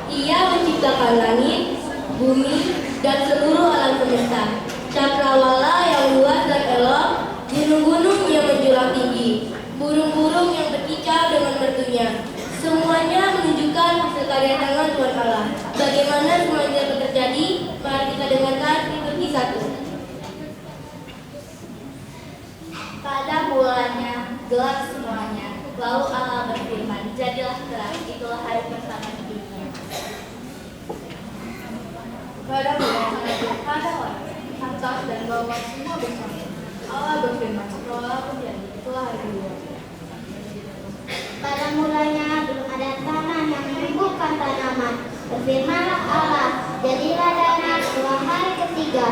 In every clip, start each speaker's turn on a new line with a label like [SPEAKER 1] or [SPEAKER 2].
[SPEAKER 1] Ia menciptakan langit, bumi, dan seluruh alam semesta. Cakrawala yang luas dan elok, gunung-gunung yang menjulang tinggi, burung-burung yang berkicau dengan mertunya. Semuanya menunjukkan hasil karya tangan Tuhan Allah. Bagaimana semuanya dapat terjadi? Mari kita dengarkan liturgi 1.
[SPEAKER 2] Pada mulanya gelap semuanya, lalu Allah berfirman, jadilah terang. Itulah hari pertama di dunia.
[SPEAKER 3] Pada mulanya ada langit, atas dan bawah semua bersama. Allah berfirman, rohlah pun jadi. Itulah hari kedua.
[SPEAKER 4] Pada mulanya belum ada tanah yang menumbuhkan tanaman. Berfirmanlah Allah, jadilah danau. Itulah hari ketiga.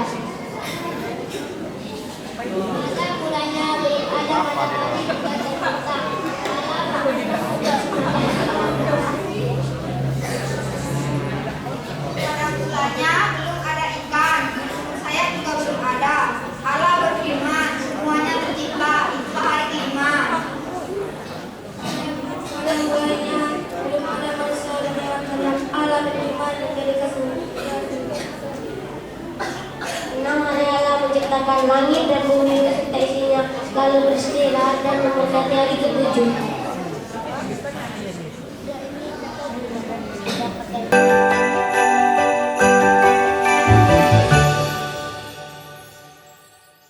[SPEAKER 4] Pada mulanya belum ada matahari juga terbentang.
[SPEAKER 5] Pada mulanya belum ada ikan, saya juga belum ada. Allah berfirman, semuanya tercipta. Itu hari kelima.
[SPEAKER 4] Pada mulanya belum ada manusia dan hewan. Allah berfirman menjadikan semuanya. 6 hari Allah menciptakan langit dan bumi beserta isinya, lalu beristirahat dan memberkati hari ke-7.